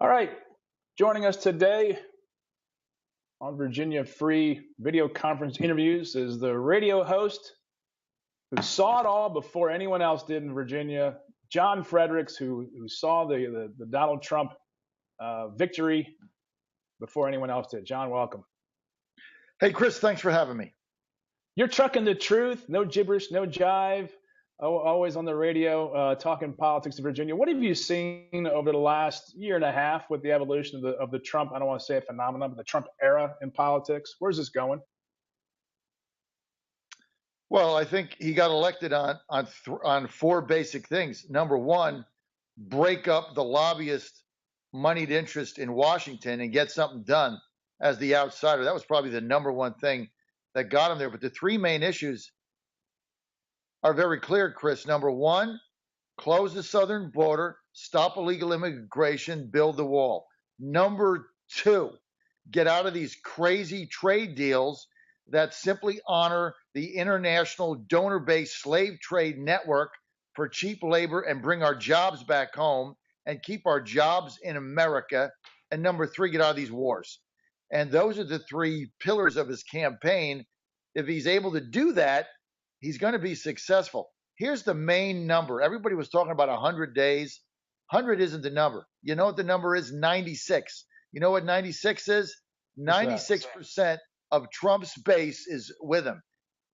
All right, joining us today on Virginia Free Video Conference Interviews is the radio host who saw it all before anyone else did in Virginia, John Fredericks, who saw the Donald Trump victory before anyone else did. John, welcome. Hey, Chris, thanks for having me. You're trucking the truth, no gibberish, no jive, always on the radio talking politics in Virginia. What have you seen over the last year and a half with the evolution of the Trump, I don't want to say a phenomenon, but the Trump era in politics? Where's this going? Well, I think he got elected on four basic things. Number one, break up the lobbyist moneyed interest in Washington and get something done as the outsider. That was probably the number one thing that got him there. But the three main issues are very clear, Chris. Number one, close the southern border, stop illegal immigration, build the wall. Number two, get out of these crazy trade deals that simply honor the international donor-based slave trade network for cheap labor and bring our jobs back home and keep our jobs in America. And number three, get out of these wars. And those are the three pillars of his campaign. If he's able to do that, he's going to be successful. Here's the main number. Everybody was talking about 100 days. 100 isn't the number. You know what the number is? 96. You know what 96 is? 96% of Trump's base is with him.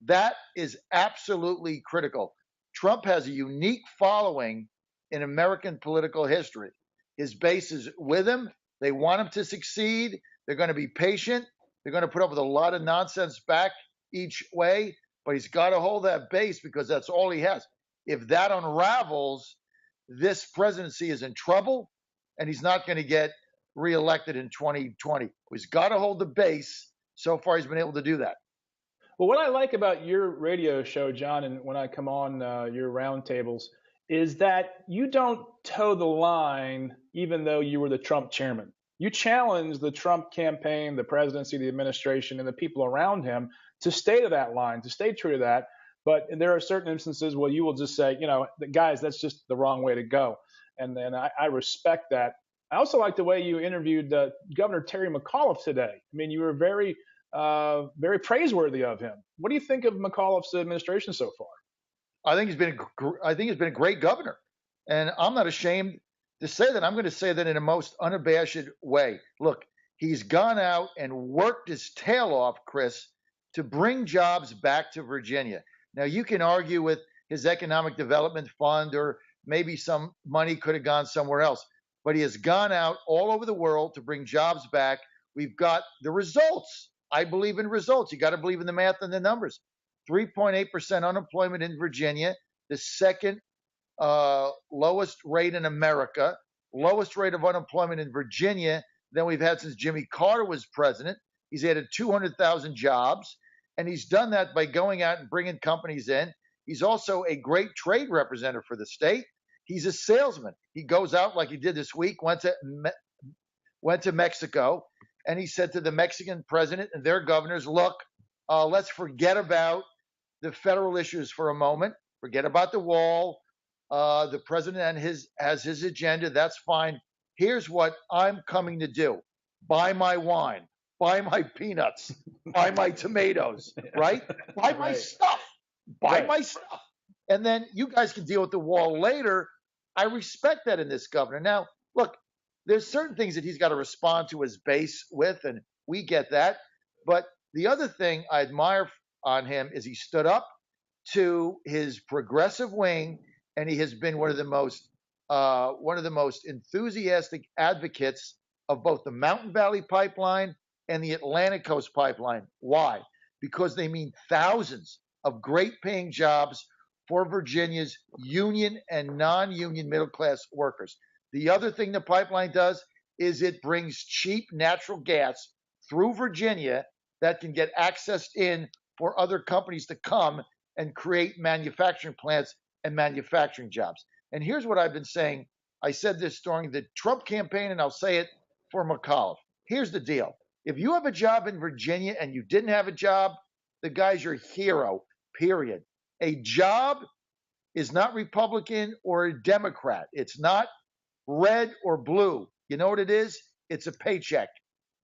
That is absolutely critical. Trump has a unique following in American political history. His base is with him. They want him to succeed. They're going to be patient. They're going to put up with a lot of nonsense back each way, but he's got to hold that base because that's all he has. If that unravels, this presidency is in trouble, and he's not going to get reelected in 2020. He's got to hold the base. So far, he's been able to do that. Well, what I like about your radio show, John, and when I come on your roundtables, is that you don't toe the line, even though you were the Trump chairman. You challenge the Trump campaign, the presidency, the administration, and the people around him to stay to that line, to stay true to that. But there are certain instances where you will just say, guys, that's just the wrong way to go. And then I respect that. I also like the way you interviewed Governor Terry McAuliffe today. I mean, you were very praiseworthy of him. What do you think of McAuliffe's administration so far? I think he's been a great governor, and I'm not ashamed to say that. I'm going to say that in a most unabashed way. Look, he's gone out and worked his tail off, Chris, to bring jobs back to Virginia. Now, you can argue with his economic development fund, or maybe some money could have gone somewhere else, but he has gone out all over the world to bring jobs back. We've got the results. I believe in results. You got to believe in the math and the numbers. 3.8% unemployment in Virginia, the second lowest rate in America, lowest rate of unemployment in Virginia than we've had since Jimmy Carter was president. He's added 200,000 jobs, and he's done that by going out and bringing companies in. He's also a great trade representative for the state. He's a salesman. He goes out like he did this week, went to Mexico, and he said to the Mexican president and their governors, look, let's forget about the federal issues for a moment. Forget about the wall. The president has his agenda. That's fine. Here's what I'm coming to do. Buy my wine. Buy my peanuts. Buy my tomatoes. Right? Buy my stuff. Buy my stuff. And then you guys can deal with the wall later. I respect that in this governor. Now, look, there's certain things that he's got to respond to his base with, and we get that. But the other thing I admire on him is he stood up to his progressive wing, and he has been one of the most enthusiastic advocates of both the Mountain Valley Pipeline and the Atlantic Coast Pipeline. Why? Because they mean thousands of great paying jobs for Virginia's union and non-union middle-class workers. The other thing the pipeline does is it brings cheap natural gas through Virginia that can get accessed in for other companies to come and create manufacturing plants and manufacturing jobs. And here's what I've been saying. I said this during the Trump campaign, and I'll say it for McAuliffe. Here's the deal. If you have a job in Virginia and you didn't have a job, the guy's your hero, period. A job is not Republican or a Democrat. It's not red or blue. You know what it is? It's a paycheck.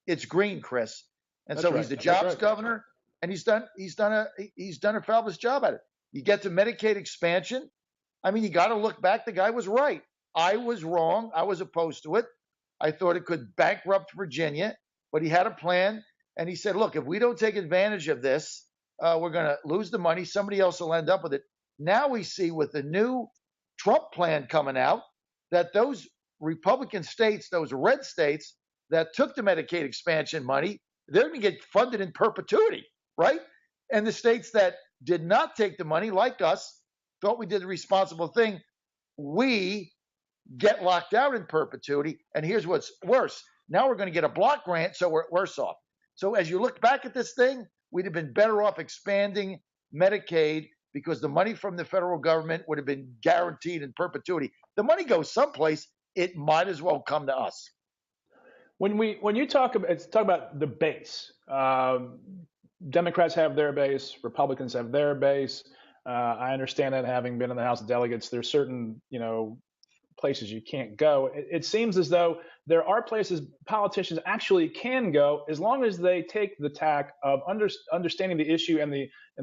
It's green, Chris. And That's so right. he's the That's jobs right. governor, and he's done a fabulous job at it. You get to Medicaid expansion. I mean, you got to look back. The guy was right. I was wrong. I was opposed to it. I thought it could bankrupt Virginia, but he had a plan, and he said, "Look, if we don't take advantage of this, we're going to lose the money. Somebody else will end up with it." Now we see with the new Trump plan coming out that those Republican states, those red states that took the Medicaid expansion money, they're going to get funded in perpetuity, right? And the states that did not take the money, like us, thought we did the responsible thing, we get locked out in perpetuity. And here's what's worse. Now we're going to get a block grant, so we're worse off. So as you look back at this thing, we'd have been better off expanding Medicaid because the money from the federal government would have been guaranteed in perpetuity. The money goes someplace, it might as well come to us. When you talk about the base, Democrats have their base, Republicans have their base. I understand that having been in the House of Delegates, there's certain places you can't go. It seems as though there are places politicians actually can go as long as they take the tack of understanding the issue and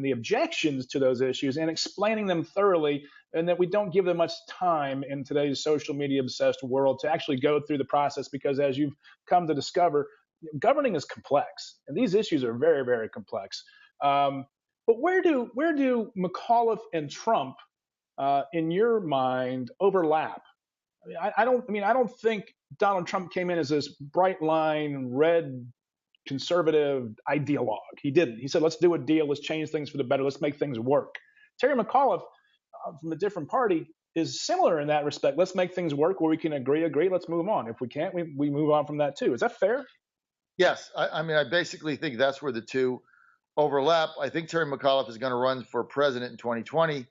the objections to those issues and explaining them thoroughly, and that we don't give them much time in today's social media obsessed world to actually go through the process, because as you've come to discover, governing is complex and these issues are very, very complex. But where do McAuliffe and Trump, in your mind, overlap? I don't think Donald Trump came in as this bright line red conservative ideologue. He didn't. He said, let's do a deal. Let's change things for the better. Let's make things work. Terry McAuliffe, from a different party, is similar in that respect. Let's make things work where we can agree. Let's move on. If we can't, we move on from that too. Is that fair? Yes. I mean, I basically think that's where the two overlap. I think Terry McAuliffe is going to run for president in 2020.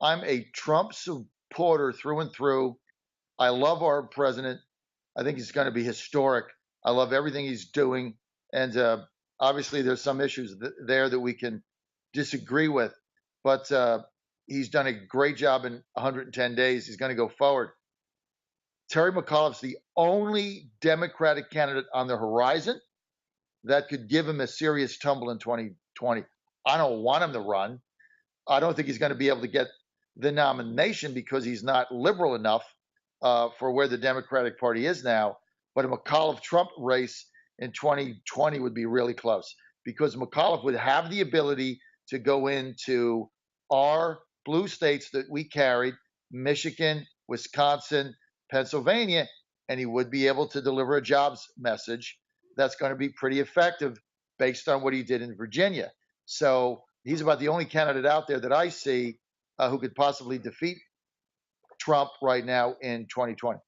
I'm a Trump supporter through and through. I love our president. I think he's going to be historic. I love everything he's doing. And obviously, there's some issues there that we can disagree with. But he's done a great job in 110 days. He's going to go forward. Terry McAuliffe's the only Democratic candidate on the horizon that could give him a serious tumble in 2020. I don't want him to run. I don't think he's going to be able to get the nomination because he's not liberal enough for where the Democratic Party is now. But a McAuliffe-Trump race in 2020 would be really close because McAuliffe would have the ability to go into our blue states that we carried, Michigan, Wisconsin, Pennsylvania, and he would be able to deliver a jobs message that's going to be pretty effective based on what he did in Virginia. So he's about the only candidate out there that I see who could possibly defeat Trump right now in 2020.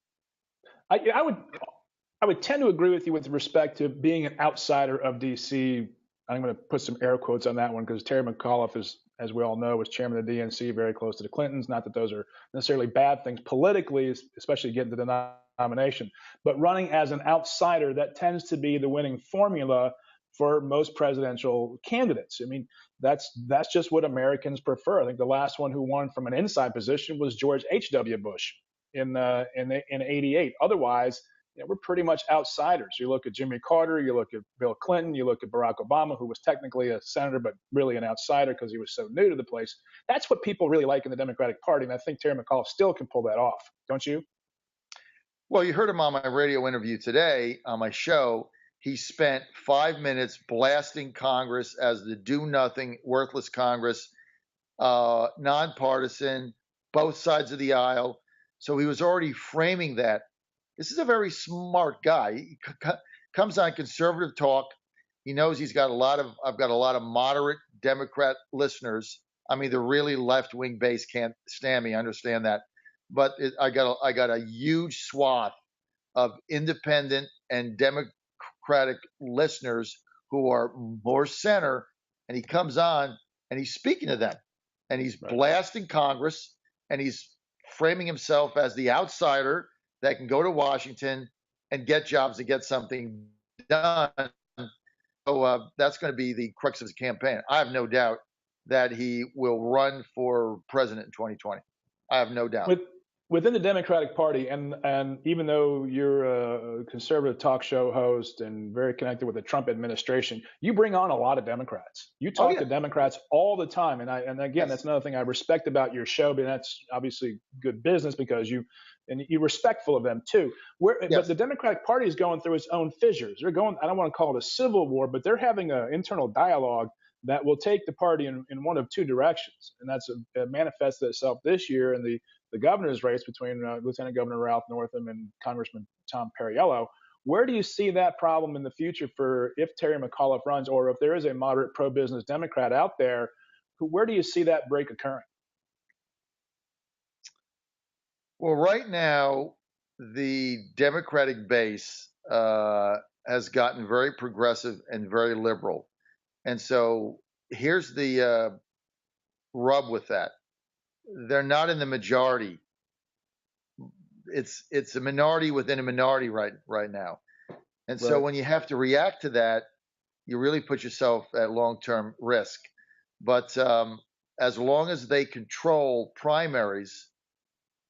I would tend to agree with you with respect to being an outsider of D.C. I'm going to put some air quotes on that one because Terry McAuliffe is, as we all know, was chairman of the DNC, very close to the Clintons. Not that those are necessarily bad things politically, especially getting to the nomination, but running as an outsider, that tends to be the winning formula for most presidential candidates. I mean, that's just what Americans prefer. I think the last one who won from an inside position was George H.W. Bush in '88. Otherwise, we're pretty much outsiders. You look at Jimmy Carter, you look at Bill Clinton, you look at Barack Obama, who was technically a senator, but really an outsider because he was so new to the place. That's what people really like in the Democratic Party. And I think Terry McAuliffe still can pull that off. Don't you? Well, you heard him on my radio interview today on my show. He spent 5 minutes blasting Congress as the do-nothing, worthless Congress, nonpartisan, both sides of the aisle. So he was already framing that. This is a very smart guy. He comes on conservative talk. He knows I've got a lot of moderate Democrat listeners. I mean, the really left-wing base can't stand me. I understand that. But I got a huge swath of independent and Democratic listeners who are more center, and he comes on and he's speaking to them, and he's blasting Congress, and he's framing himself as the outsider that can go to Washington and get jobs and get something done. So that's going to be the crux of his campaign. I have no doubt that he will run for president in 2020. I have no doubt. within the Democratic Party, and even though you're a conservative talk show host and very connected with the Trump administration, you bring on a lot of Democrats. You Oh talk yeah, to Democrats all the time, and again, that's yes, another thing I respect about your show. But that's obviously good business because you're respectful of them too. But yes. the Democratic Party is going through its own fissures. They're going. I don't want to call it a civil war, but they're having an internal dialogue that will take the party in one of two directions, and that's manifested itself this year in the governor's race between Lieutenant Governor Ralph Northam and Congressman Tom Perriello. Where do you see that problem in the future for if Terry McAuliffe runs, or if there is a moderate pro-business Democrat out there? Where do you see that break occurring? Well, right now, the Democratic base has gotten very progressive and very liberal. And so here's the rub with that. They're not in the majority. It's a minority within a minority right now. And so Right. when you have to react to that, you really put yourself at long-term risk. But as long as they control primaries,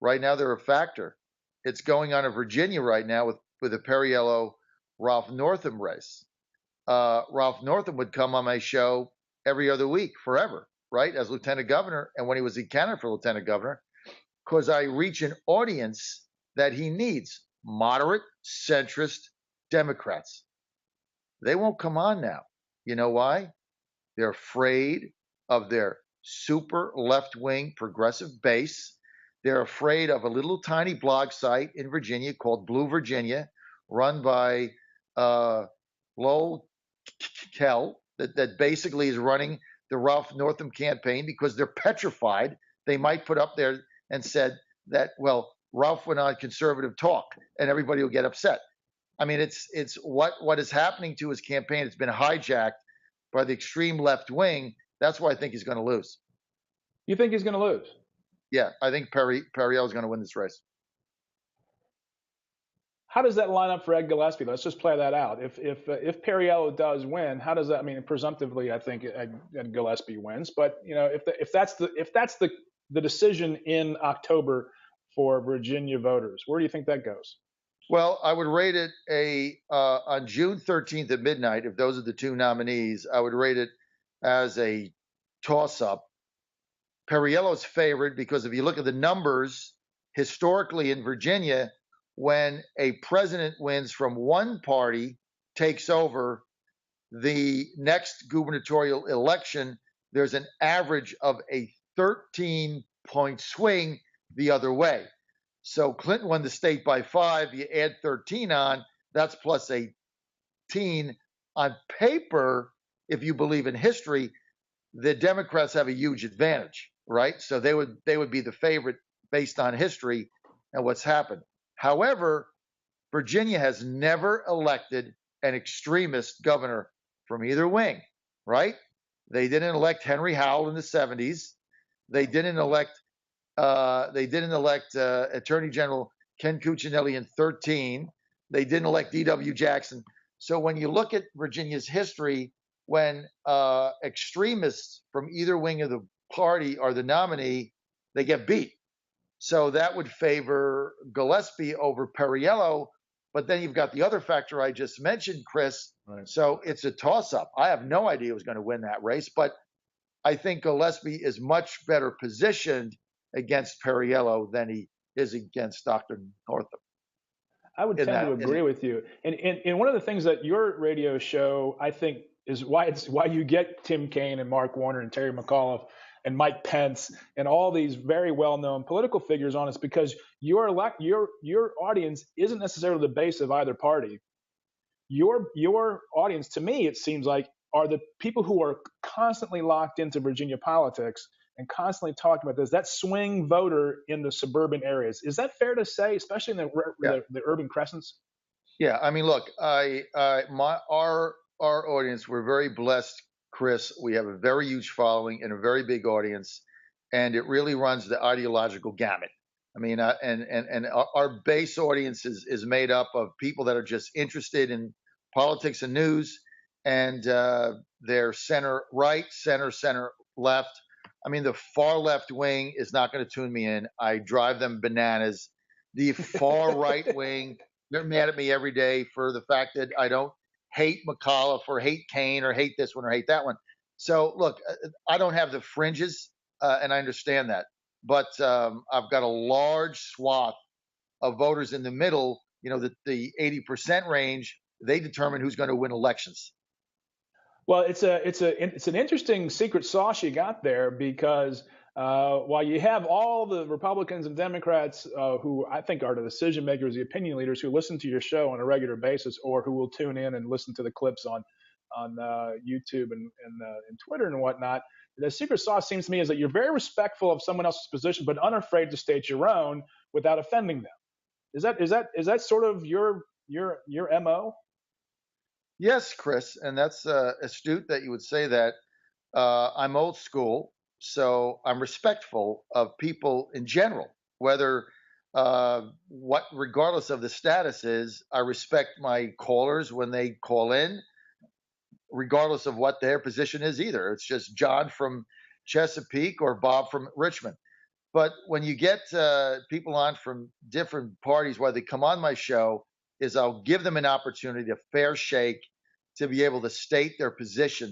right now they're a factor. It's going on in Virginia right now with the Perriello Ralph Northam race. Ralph Northam would come on my show every other week forever, right, as lieutenant governor, and when he was in Canada for lieutenant governor, because I reach an audience that he needs: moderate, centrist Democrats. They won't come on now. You know why? They're afraid of their super left-wing progressive base. They're afraid of a little tiny blog site in Virginia called Blue Virginia, run by Lowell Kell, that basically is running the Ralph Northam campaign because they're petrified. They might put up there and said that, well, Ralph went on conservative talk and everybody will get upset. I mean, it's what is happening to his campaign. It's been hijacked by the extreme left wing. That's why I think he's going to lose. You think he's going to lose? Yeah, I think Perriello is going to win this race. How does that line up for Ed Gillespie? Let's just play that out. If Perriello does win, how does that? I mean, presumptively, I think Ed Gillespie wins. But if that's the decision in October for Virginia voters, where do you think that goes? Well, I would rate it on June 13th at midnight. If those are the two nominees, I would rate it as a toss-up. Perriello's favored because if you look at the numbers historically in Virginia, when a president wins from one party, takes over the next gubernatorial election, there's an average of a 13-point swing the other way. So Clinton won the state by 5. You add 13 on, that's plus 18. On paper, if you believe in history, the Democrats have a huge advantage, right? So they would be the favorite based on history and what's happened. However, Virginia has never elected an extremist governor from either wing, right? They didn't elect Henry Howell in the 70s. They didn't elect Attorney General Ken Cuccinelli in 13. They didn't elect D.W. Jackson. So when you look at Virginia's history, when extremists from either wing of the party are the nominee, they get beat. So that would favor Gillespie over Perriello. But then you've got the other factor I just mentioned, Chris. Right. So it's a toss-up. I have no idea who's going to win that race, but I think Gillespie is much better positioned against Perriello than he is against Dr. Northam. I would tend to agree with you. And one of the things that your radio show, I think, is why you get Tim Kaine and Mark Warner and Terry McAuliffe and Mike Pence and all these very well-known political figures on is because your audience isn't necessarily the base of either party. Your audience, to me, it seems like, are the people who are constantly locked into Virginia politics and constantly talking about this, that swing voter in the suburban areas. Is that fair to say, especially in the urban crescents? Yeah, I mean, look, our audience, we're very blessed, Chris. We have a very huge following and a very big audience, and it really runs the ideological gamut. I mean, and our base audience is made up of people that are just interested in politics and news, and they're center right, center left. I mean, the far left wing is not going to tune me in. I drive them bananas. The far right wing, they're mad at me every day for the fact that I don't hate McAuliffe or hate Kane or hate this one or hate that one. So look, I don't have the fringes, and I understand that, but I've got a large swath of voters in the middle. You know, the 80% range. They determine who's going to win elections. Well, it's an interesting secret sauce you got there because while you have all the Republicans and Democrats who I think are the decision makers, the opinion leaders who listen to your show on a regular basis, or who will tune in and listen to the clips on YouTube and Twitter and whatnot, the secret sauce seems to me is that you're very respectful of someone else's position, but unafraid to state your own without offending them. Is that sort of your mo? Yes, Chris, and that's astute that you would say that. I'm old school, so I'm respectful of people in general, whether regardless of the status is. I respect my callers when they call in, regardless of what their position is either. It's just John from Chesapeake or Bob from Richmond. But when you get people on from different parties, why they come on my show, is I'll give them an opportunity, a fair shake, to be able to state their position.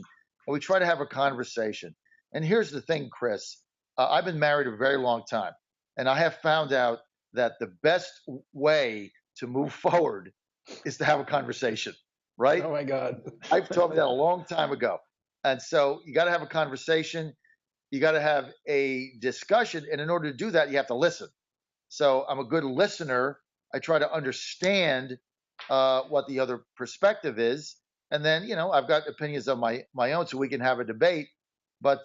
And we try to have a conversation. And here's the thing, Chris. I've been married a very long time. And I have found out that the best way to move forward is to have a conversation, right? Oh, my God. I've told me that a long time ago. And so you got to have a conversation. You got to have a discussion. And in order to do that, you have to listen. So I'm a good listener. I try to understand what the other perspective is. And then, I've got opinions of my own, so we can have a debate. But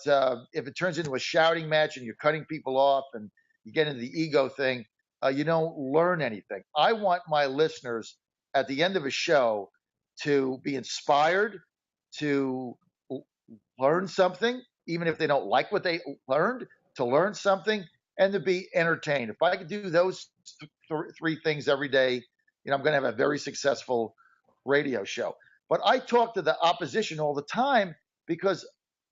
if it turns into a shouting match and you're cutting people off and you get into the ego thing, you don't learn anything. I want my listeners at the end of a show to be inspired, to learn something, even if they don't like what they learned, to learn something, and to be entertained. If I could do those three things every day, I'm going to have a very successful radio show. But I talk to the opposition all the time because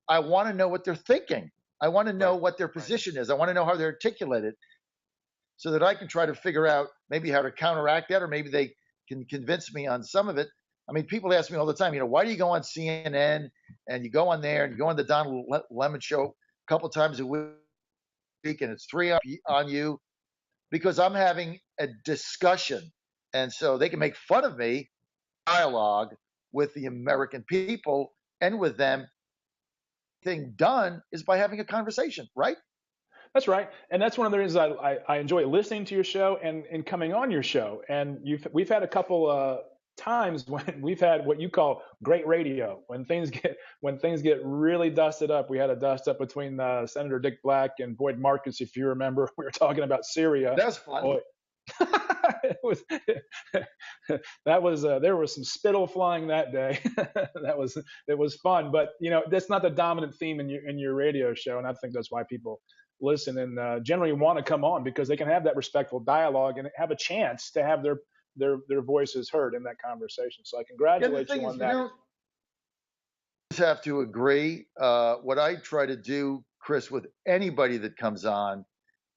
I want to know what they're thinking. I want to know what their position is. I want to know how they articulate it so that I can try to figure out maybe how to counteract that, or maybe they can convince me on some of it. I mean, people ask me all the time, why do you go on CNN and you go on there and you go on the Don Lemon show a couple times a week and it's 3 on you? Because I'm having a discussion. And so they can make fun of me, dialogue with the American people and with them. Thing done is by having a conversation, right? That's right, and that's one of the reasons I enjoy listening to your show and coming on your show. And we've had a couple times when we've had what you call great radio, when things get really dusted up. We had a dust up between Senator Dick Black and Boyd Marcus, if you remember. We were talking about Syria. That's fun. Oh, it was there was some spittle flying that day. It was fun, but that's not the dominant theme in your radio show, and I think that's why people listen and generally want to come on, because they can have that respectful dialogue and have a chance to have their voices heard in that conversation. So I congratulate you on that. You just have to agree. What I try to do, Chris, with anybody that comes on,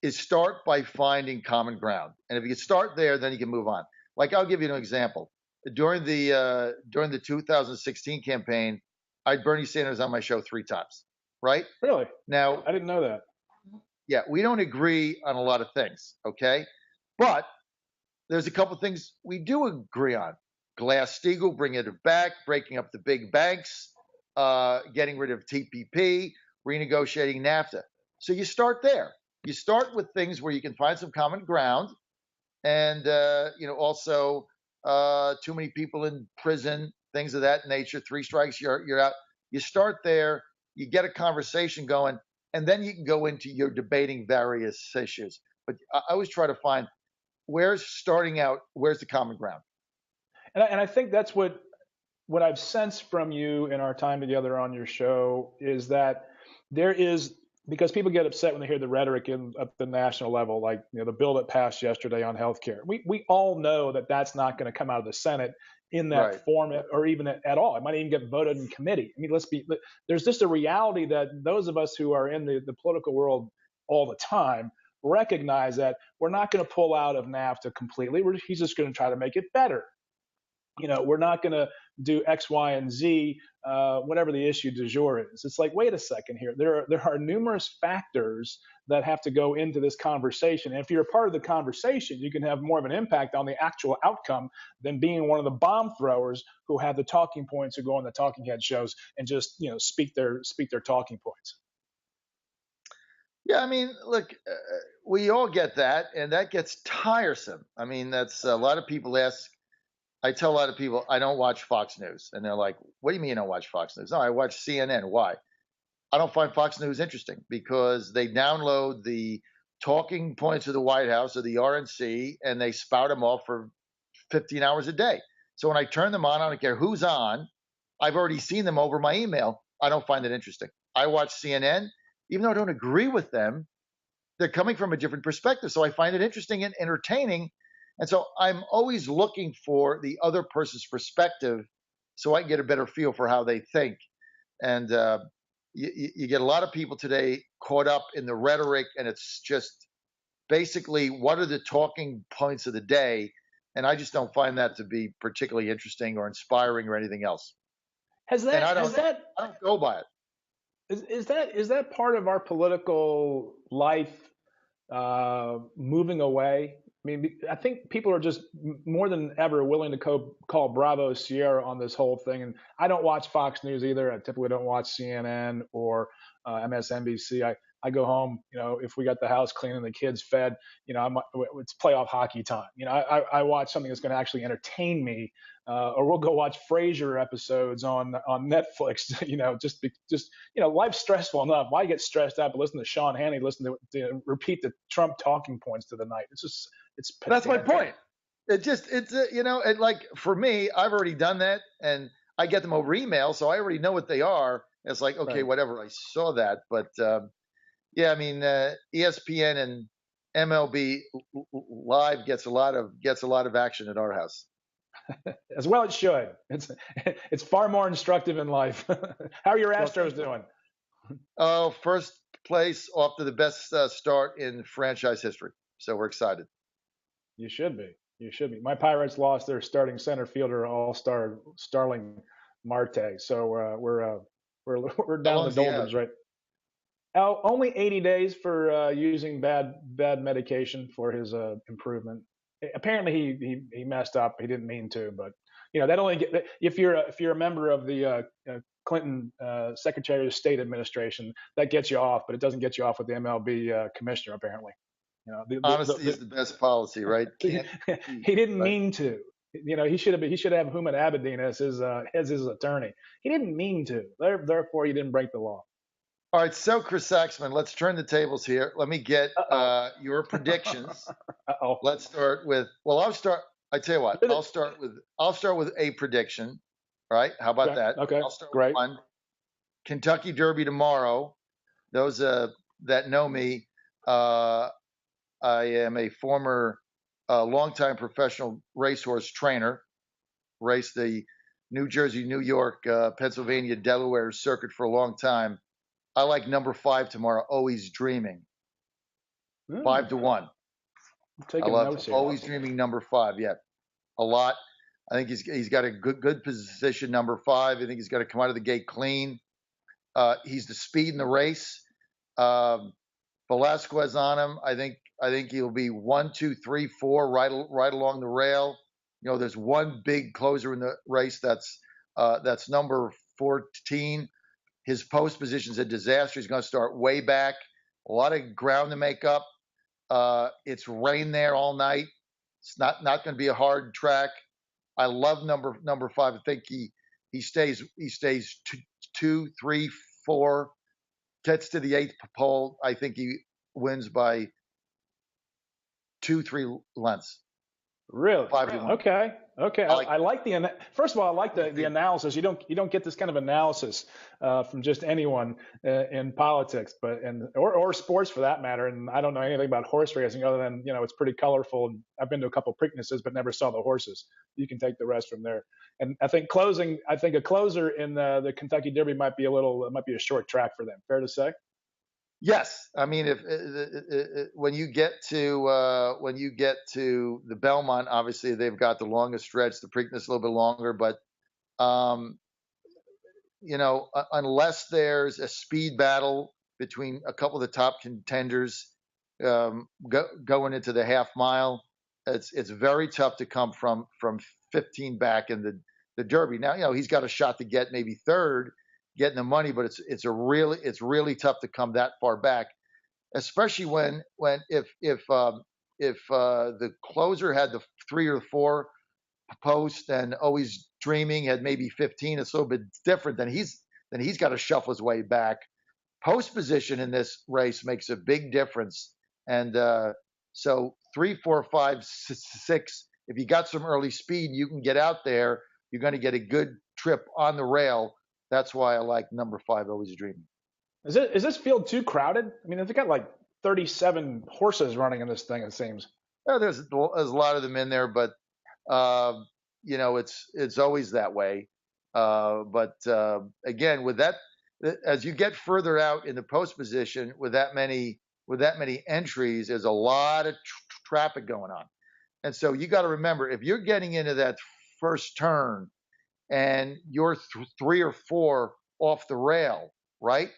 is start by finding common ground. And if you can start there, then you can move on. Like, I'll give you an example. During the 2016 campaign, I had Bernie Sanders on my show 3 times, right? Really? Now, I didn't know that. Yeah, we don't agree on a lot of things, okay? But there's a couple things we do agree on. Glass-Steagall, bringing it back, breaking up the big banks, getting rid of TPP, renegotiating NAFTA. So you start there. You start with things where you can find some common ground, and also too many people in prison, things of that nature. 3 strikes, you're out. You start there. You get a conversation going, and then you can go into your debating various issues. But I always try to find where's the common ground. And I think that's what I've sensed from you in our time together on your show is that there is because people get upset when they hear the rhetoric at the national level, like the bill that passed yesterday on healthcare. We all know that that's not going to come out of the Senate in that Right. form or even at all. It might even get voted in committee. I mean, there's just a reality that those of us who are in the political world all the time recognize that we're not going to pull out of NAFTA completely. He's just going to try to make it better. We're not going to do X, Y, and Z, whatever the issue du jour is. It's like, wait a second here. There are numerous factors that have to go into this conversation. And if you're a part of the conversation, you can have more of an impact on the actual outcome than being one of the bomb throwers who have the talking points who go on the talking head shows and just speak their talking points. Yeah, I mean, look, we all get that, and that gets tiresome. I mean, that's a lot of people ask. I tell a lot of people I don't watch Fox News, and they're like, "What do you mean you don't watch Fox News?" No, I watch CNN. Why? I don't find Fox News interesting because they download the talking points of the White House or the RNC and they spout them off for 15 hours a day. So when I turn them on, I don't care who's on. I've already seen them over my email. I don't find it interesting. I watch CNN, even though I don't agree with them. They're coming from a different perspective, so I find it interesting and entertaining. And so I'm always looking for the other person's perspective so I can get a better feel for how they think. And you get a lot of people today caught up in the rhetoric, and it's just basically what are the talking points of the day. And I just don't find that to be particularly interesting or inspiring or anything else. And I don't go by it. Is that part of our political life moving away? I mean, I think people are just more than ever willing to call Bravo Sierra on this whole thing. And I don't watch Fox News either. I typically don't watch CNN or MSNBC. I go home, if we got the house clean and the kids fed, it's playoff hockey time. I watch something that's going to actually entertain me, or we'll go watch Frasier episodes on Netflix. Life's stressful enough. Why get stressed out? But listen to Sean Hannity, repeat the Trump talking points to the night. It's That's my point. Like for me, I've already done that, and I get them over email, so I already know what they are. It's like, okay, right. Whatever, I saw that, but yeah, I mean, ESPN and MLB Live gets a lot of action at our house. As well it should. It's far more instructive in life. How are your Astros doing? Oh, first place off to the best start in franchise history. So we're excited. You should be. My Pirates lost their starting center fielder, all-star Starling Marte. So we're down the doldrums, right? Only 80 days for using bad medication for his improvement. Apparently he messed up. He didn't mean to, but that only if you're a member of the Clinton Secretary of State administration, that gets you off, but it doesn't get you off with the MLB commissioner apparently. Honesty is the best policy, right? He didn't mean to. He should have Houmat Abedin as his attorney. He didn't mean to. Therefore, he didn't break the law. All right, so Chris Saxman, let's turn the tables here. Let me get your predictions. Let's start with. Well, I tell you what. I'll start with a prediction. All right, how about that? Okay, I'll start great. with one. Kentucky Derby tomorrow. Those that know me, I am a former, longtime professional racehorse trainer. Raced the New Jersey, New York, Pennsylvania, Delaware circuit for a long time. I like number 5 tomorrow. Always Dreaming. 5-1. I love Always Dreaming number 5. Yeah, a lot. I think he's got a good position. Number 5. I think he's got to come out of the gate clean. He's the speed in the race. Velasquez on him. I think he'll be 1, 2, 3, 4 right along the rail. There's one big closer in the race. That's number 14. His post position's a disaster. He's going to start way back. A lot of ground to make up. It's rain there all night. It's not going to be a hard track. I love number 5. I think he stays 2, 3, 4. Gets to the 8th pole. I think he wins by 2, 3 lengths. Really? 5-1. Okay. Okay, I like I like first of all, I like the analysis. You don't get this kind of analysis from just anyone in politics, but or sports for that matter. And I don't know anything about horse racing other than it's pretty colorful. And I've been to a couple of Preaknesses, but never saw the horses. You can take the rest from there. And I think a closer in the Kentucky Derby might be a short track for them. Fair to say? Yes, I mean, if when you get to the Belmont, obviously they've got the longest stretch. The Preakness a little bit longer, but um, unless there's a speed battle between a couple of the top contenders going into the half mile, it's very tough to come from 15 back in the Derby. Now, he's got a shot to get maybe third, getting the money, but it's really tough to come that far back, especially when if the closer had the 3 or 4 post and Always Dreaming had maybe 15, it's a little bit different. Then he's got to shuffle his way back. Post position in this race makes a big difference, and so 3, 4, 5, 6. If you got some early speed, you can get out there. You're going to get a good trip on the rail. That's why I like number 5, Always Dreaming. Is this field too crowded? I mean, they've got like 37 horses running in this thing. It seems. Yeah, there's a lot of them in there, but it's always that way. But again, with that, as you get further out in the post position, with that many entries, there's a lot of traffic going on, and so you got to remember, if you're getting into that first turn and you're 3 or 4 off the rail, right?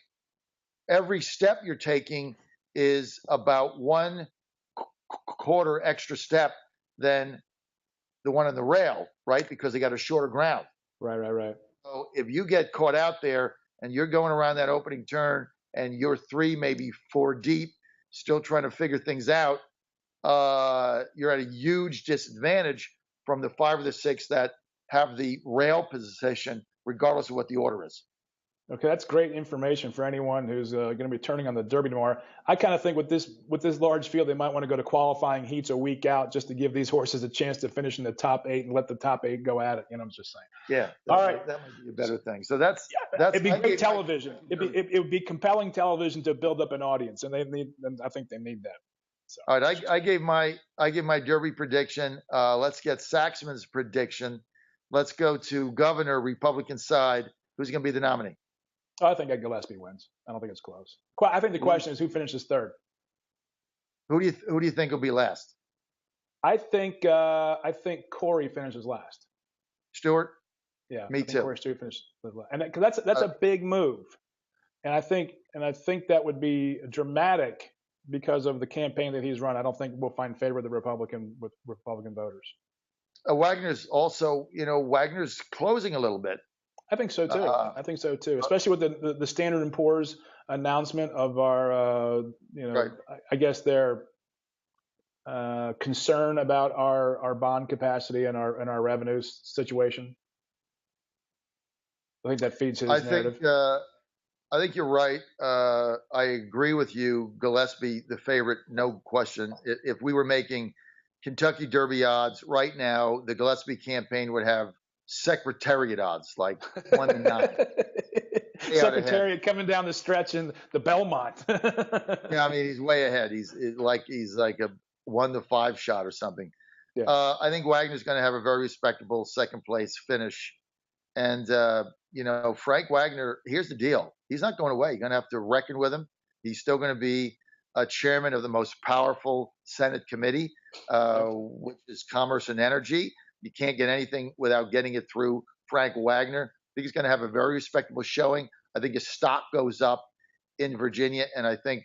Every step you're taking is about 1/4 extra step than the one on the rail, right? Because they got a shorter ground. Right. So if you get caught out there and you're going around that opening turn and you're 3, maybe 4 deep, still trying to figure things out, you're at a huge disadvantage from the 5 or the 6 that have the rail position, regardless of what the order is. Okay, that's great information for anyone who's going to be turning on the Derby tomorrow. I kind of think with this large field, they might want to go to qualifying heats a week out just to give these horses a chance to finish in the top 8 and let the top 8 go at it. I'm just saying. Yeah. All right. That might be a better thing. So that's it'd be great television. It would be compelling television to build up an audience, and I think they need that. So. All right. I gave my Derby prediction. Let's get Saxman's prediction. Let's go to Governor, Republican side. Who's going to be the nominee? I think Gillespie wins. I don't think it's close. I think the question is who finishes third. Who do you think will be last? I think Corey finishes last. Stewart. Yeah, me too. Corey Stewart finishes last, and that's a big move, and I think that would be dramatic because of the campaign that he's run. I don't think we'll find favor with Republican voters. Wagner's also, Wagner's closing a little bit. I think so too. Especially with the Standard & Poor's announcement of our, right. I guess their concern about our bond capacity and our revenue situation. I think that feeds his narrative. I think you're right. I agree with you. Gillespie, the favorite, no question. If we were making Kentucky Derby odds right now, the Gillespie campaign would have Secretariat odds, like 1 to 9. Secretariat coming down the stretch in the Belmont. Yeah, I mean, he's way ahead. He's like a 1 to 5 shot or something. Yeah. I think Wagner's going to have a very respectable second place finish. And, Frank Wagner, here's the deal. He's not going away. You're going to have to reckon with him. He's still going to be a chairman of the most powerful Senate committee, which is Commerce and Energy. You can't get anything without getting it through Frank Wagner. I think he's going to have a very respectable showing. I think his stock goes up in Virginia, and I think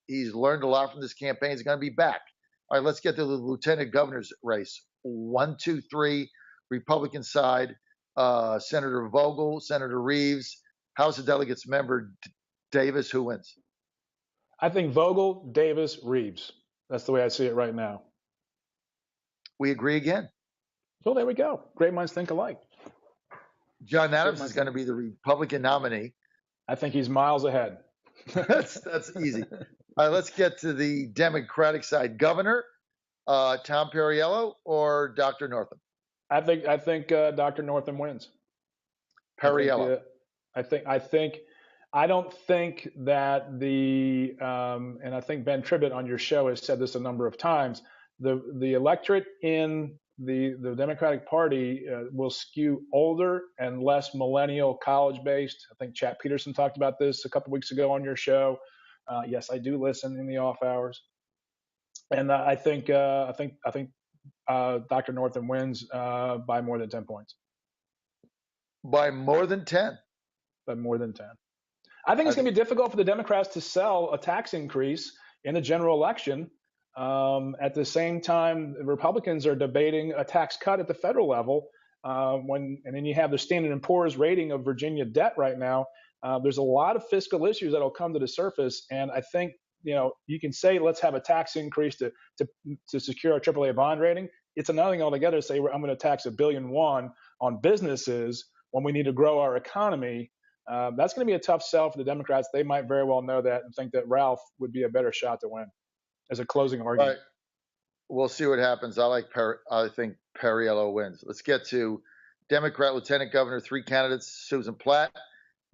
he's learned a lot from this campaign. He's going to be back. All right, let's get to the lieutenant governor's race. 1, 2, 3, Republican side, Senator Vogel, Senator Reeves, House of Delegates member Davis. Who wins? I think Vogel, Davis, Reeves. That's the way I see it right now. We agree again. Well, there we go. Great minds think alike. John Adams is going to be the Republican nominee. I think he's miles ahead. That's easy. All right, let's get to the Democratic side. Governor, Tom Perriello or Dr. Northam? I think Dr. Northam wins. I think Perriello. I don't think that and I think Ben Tribbett on your show has said this a number of times. The electorate in the Democratic Party will skew older and less millennial, college based. I think Chad Peterson talked about this a couple weeks ago on your show. Yes, I do listen in the off hours, and I think Dr. Northam wins by more than 10 points. By more than 10. By more than 10. I think it's going to be difficult for the Democrats to sell a tax increase in the general election. At the same time, the Republicans are debating a tax cut at the federal level. And then you have the Standard & Poor's rating of Virginia debt right now. There's a lot of fiscal issues that will come to the surface. And I think, you can say, let's have a tax increase to secure our AAA bond rating. It's another thing altogether to say, I'm going to tax $1.1 billion on businesses when we need to grow our economy. That's going to be a tough sell for the Democrats. They might very well know that and think that Ralph would be a better shot to win as a closing argument. Right. We'll see what happens. I think Perriello wins. Let's get to Democrat Lieutenant Governor, 3 candidates: Susan Platt,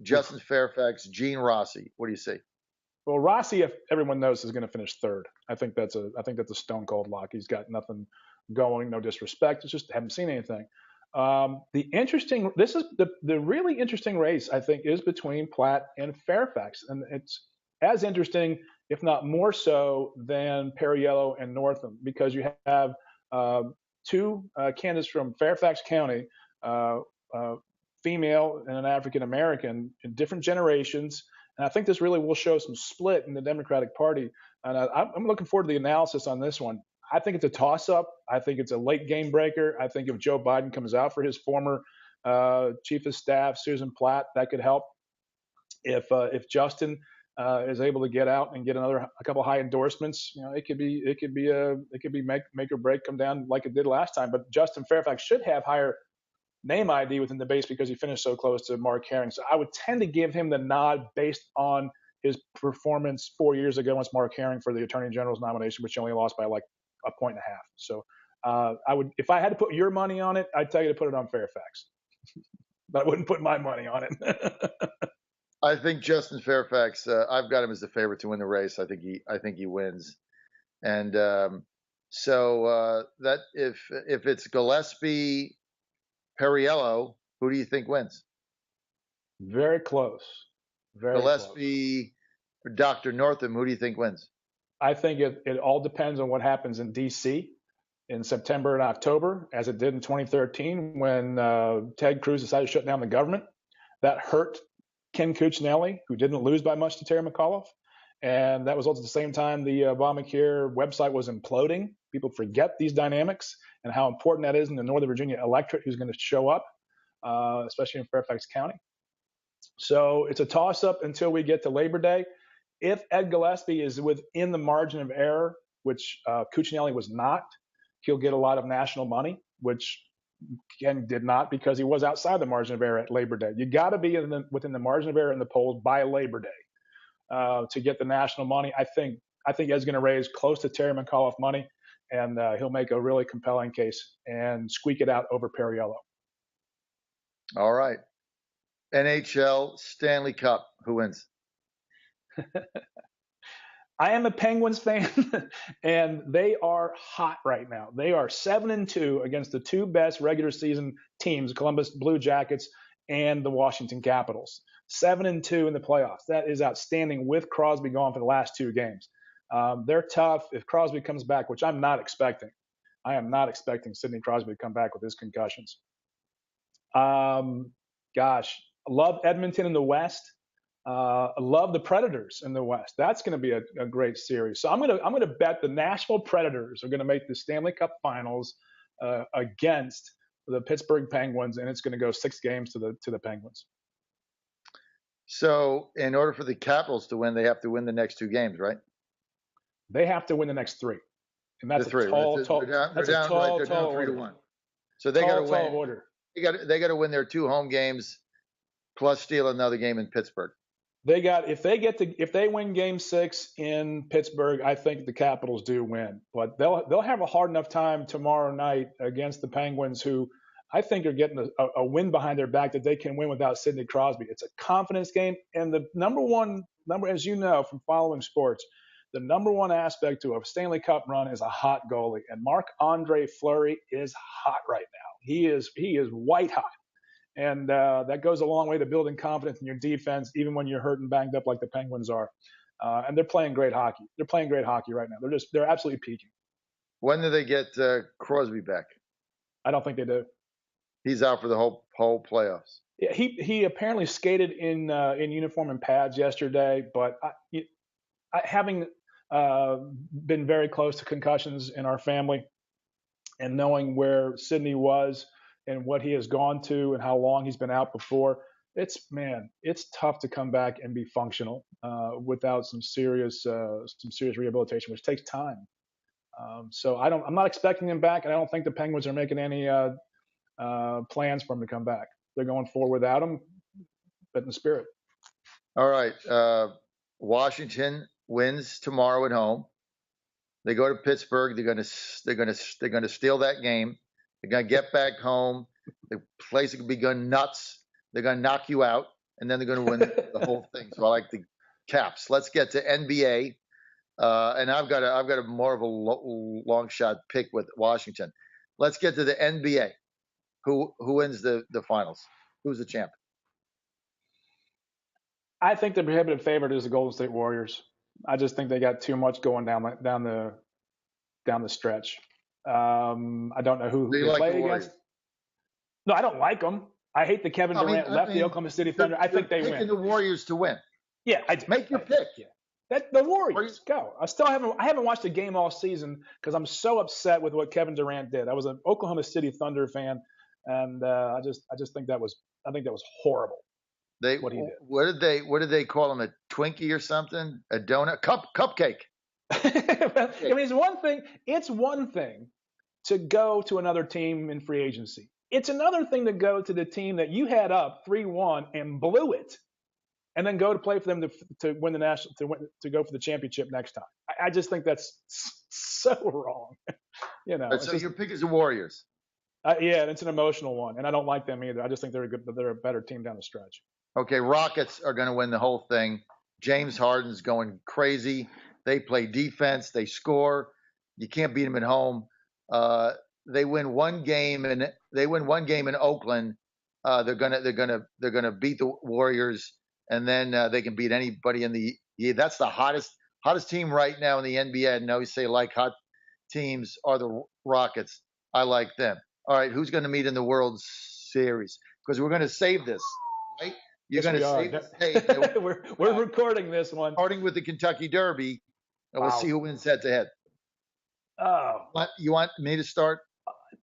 Justin Fairfax, Gene Rossi. What do you see? Well, Rossi, if everyone knows, is going to finish third. I think that's a stone cold lock. He's got nothing going. No disrespect. It's just haven't seen anything. This is the really interesting race, I think, is between Platt and Fairfax, and it's as interesting, if not more so, than Perriello and Northam, because you have 2 candidates from Fairfax County, female and an African American, in different generations, and I think this really will show some split in the Democratic Party. And I'm looking forward to the analysis on this one. I think it's a toss-up. I think it's a late game breaker. I think if Joe Biden comes out for his former chief of staff, Susan Platt, that could help. If Justin is able to get out and get a couple high endorsements, it could be make or break, come down like it did last time. But Justin Fairfax should have higher name ID within the base because he finished so close to Mark Herring. So I would tend to give him the nod based on his performance 4 years ago against Mark Herring for the Attorney General's nomination, which he only lost by like a point and a half. So I would, if I had to put your money on it, I'd tell you to put it on Fairfax, but I wouldn't put my money on it. I think Justin Fairfax. I've got him as the favorite to win the race. I think he wins. And so that if it's Gillespie, Perriello, who do you think wins? Very close. Gillespie, close. Dr. Northam, who do you think wins? I think it all depends on what happens in D.C. in September and October, as it did in 2013 when Ted Cruz decided to shut down the government. That hurt Ken Cuccinelli, who didn't lose by much to Terry McAuliffe. And that was also at the same time the Obamacare website was imploding. People forget these dynamics and how important that is in the Northern Virginia electorate who's going to show up, especially in Fairfax County. So it's a toss-up until we get to Labor Day. If Ed Gillespie is within the margin of error, which Cuccinelli was not, he'll get a lot of national money, which Ken did not because he was outside the margin of error at Labor Day. You got to be within the margin of error in the polls by Labor Day to get the national money. I think Ed's going to raise close to Terry McAuliffe money, and he'll make a really compelling case and squeak it out over Perriello. All right. NHL Stanley Cup. Who wins? I am a Penguins fan, and they are hot right now. They are 7-2 against the 2 best regular season teams, Columbus Blue Jackets and the Washington Capitals. 7-2 in the playoffs. That is outstanding with Crosby gone for the last 2 games. They're tough. If Crosby comes back, which I'm not expecting, I am not expecting Sidney Crosby to come back with his concussions. Gosh, I love Edmonton in the West. I love the Predators in the West. That's going to be a great series. So I'm going to bet the Nashville Predators are going to make the Stanley Cup Finals against the Pittsburgh Penguins, and it's going to go 6 games to the Penguins. So in order for the Capitals to win, they have to win the next 2 games, right? They have to win the next 3, and that's the 3, a tall, right? tall. That's a tall, they're down 3-1. So they got to win. Order. They got to win their 2 home games, plus steal another game in Pittsburgh. If they win Game 6 in Pittsburgh, I think the Capitals do win, but they'll have a hard enough time tomorrow night against the Penguins, who I think are getting a win behind their back that they can win without Sidney Crosby. It's a confidence game, and the number, as you know from following sports, the number one aspect to a Stanley Cup run is a hot goalie, and Marc-Andre Fleury is hot right now. He is white hot, and that goes a long way to building confidence in your defense, even when you're hurt and banged up like the Penguins are. And they're playing great hockey. They're playing great hockey right now. They're absolutely peaking. When do they get Crosby back? I don't think they do. He's out for the whole playoffs. Yeah, he apparently skated in uniform and pads yesterday, but having been very close to concussions in our family and knowing where Sidney was and what he has gone to and how long he's been out before, it's tough to come back and be functional without some serious rehabilitation, which takes time. So I'm not expecting him back, and I don't think the Penguins are making any plans for him to come back. They're going forward without him, but in the spirit. All right. Washington wins tomorrow at home. They go to Pittsburgh. They're gonna steal that game. They're gonna get back home. The place is gonna be nuts. They're gonna knock you out, and then they're gonna win the whole thing. So I like the Caps. Let's get to NBA. And I've got a more of a long shot pick with Washington. Let's get to the NBA. Who wins the finals? Who's the champ? I think the prohibitive favorite is the Golden State Warriors. I just think they got too much going down the stretch. I don't know who they play against. No, I don't like them. I hate that Kevin Durant left the Oklahoma City Thunder. I think they win. Picking the Warriors to win. Yeah, make your pick. Yeah. The Warriors go. I haven't watched a game all season because I'm so upset with what Kevin Durant did. I was an Oklahoma City Thunder fan, and I just think that was horrible. What he did. What did they call him? A Twinkie or something? A donut? Cupcake. I mean, it's one thing to go to another team in free agency. It's another thing to go to the team that you had up 3-1 and blew it, and then go to play for them to win the national to go for the championship next time. I just think that's so wrong. So your pick is the Warriors. Yeah, it's an emotional one, and I don't like them either. I just think they're a better team down the stretch. Okay, Rockets are going to win the whole thing. James Harden's going crazy. They play defense. They score. You can't beat them at home. They win one game in Oakland. They're gonna beat the Warriors, and then they can beat anybody in the. Yeah, that's the hottest team right now in the NBA. And I always say like hot teams are the Rockets. I like them. All right, who's going to meet in the World Series? Because we're going to save this, right? You're going to save this. Hey, we're recording this one. Starting with the Kentucky Derby, and we'll see who wins head-to-head. Oh. You want me to start?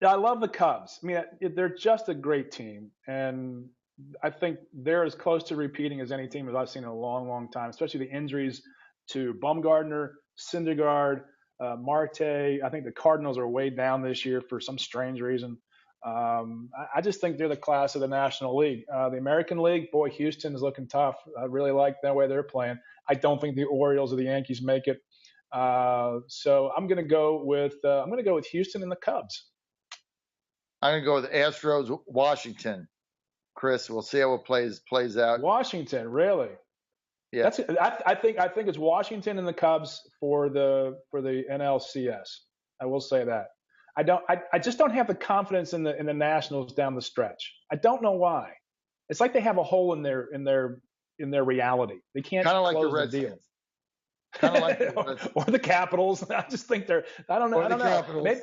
I love the Cubs. I mean, they're just a great team, and I think they're as close to repeating as any team as I've seen in a long, long time, especially the injuries to Bumgarner, Syndergaard, Marte. I think the Cardinals are way down this year for some strange reason. I just think they're the class of the National League. The American League, boy, Houston is looking tough. I really like the way they're playing. I don't think the Orioles or the Yankees make it. So I'm going to go with Houston and the Cubs. I'm going to go with Astros, Washington. Chris, we'll see how it plays out. Washington, really? Yeah. I think it's Washington and the Cubs for the NLCS. I will say that. I just don't have the confidence in the Nationals down the stretch. I don't know why. It's like they have a hole in their reality. They can't close like the deal. Kind of like the Reds. Or the Capitals. I just think they're. I don't know. I don't know.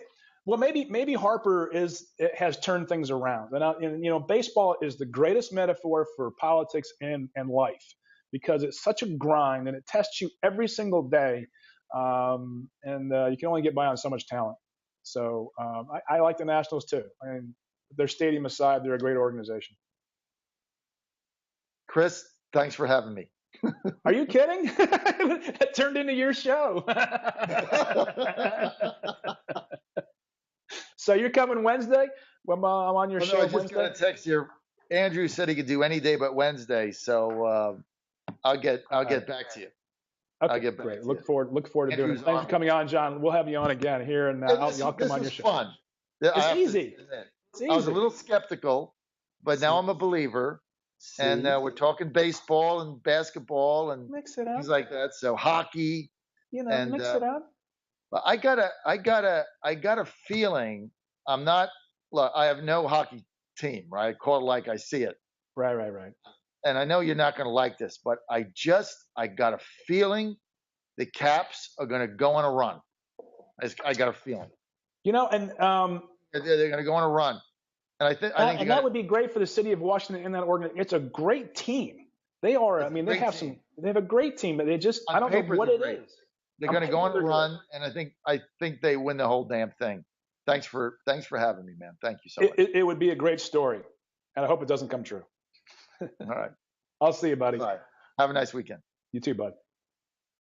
Maybe Harper has turned things around. And baseball is the greatest metaphor for politics and life because it's such a grind and it tests you every single day, and you can only get by on so much talent. So I like the Nationals too. I mean, their stadium aside, they're a great organization. Chris, thanks for having me. Are you kidding? That turned into your show. So you're coming Wednesday? I'm on your show Wednesday. I just got a text here. Andrew said he could do any day but Wednesday, so I'll get back to you. Okay, I'll get great. Look forward to doing it. Thanks for coming on, John. We'll have you on again here, and I'll come on your show. Fun. It's easy. I was a easy. little skeptical, but now I'm a believer. And See, we're talking baseball and basketball and mix it things up. like that. So hockey and Mix it up. but I got a feeling I'm not. Look, I have no hockey team, right? I call it like I see it. Right. And I know you're not going to like this, but I got a feeling the Caps are going to go on a run. I got a feeling And they're going to go on a run, and I think that would be great for the city of Washington in that organization. It's a great team. They are. I it's a mean, they great have team. they have a great team, but I On don't know paper, what they're it great. is. They're On going to go paper, on a they're good. run, and I think they win the whole damn thing. Thanks for having me, man. Thank you so much. It would be a great story, and I hope it doesn't come true. All right, I'll see you, buddy. bye. Have a nice weekend. You too, bud.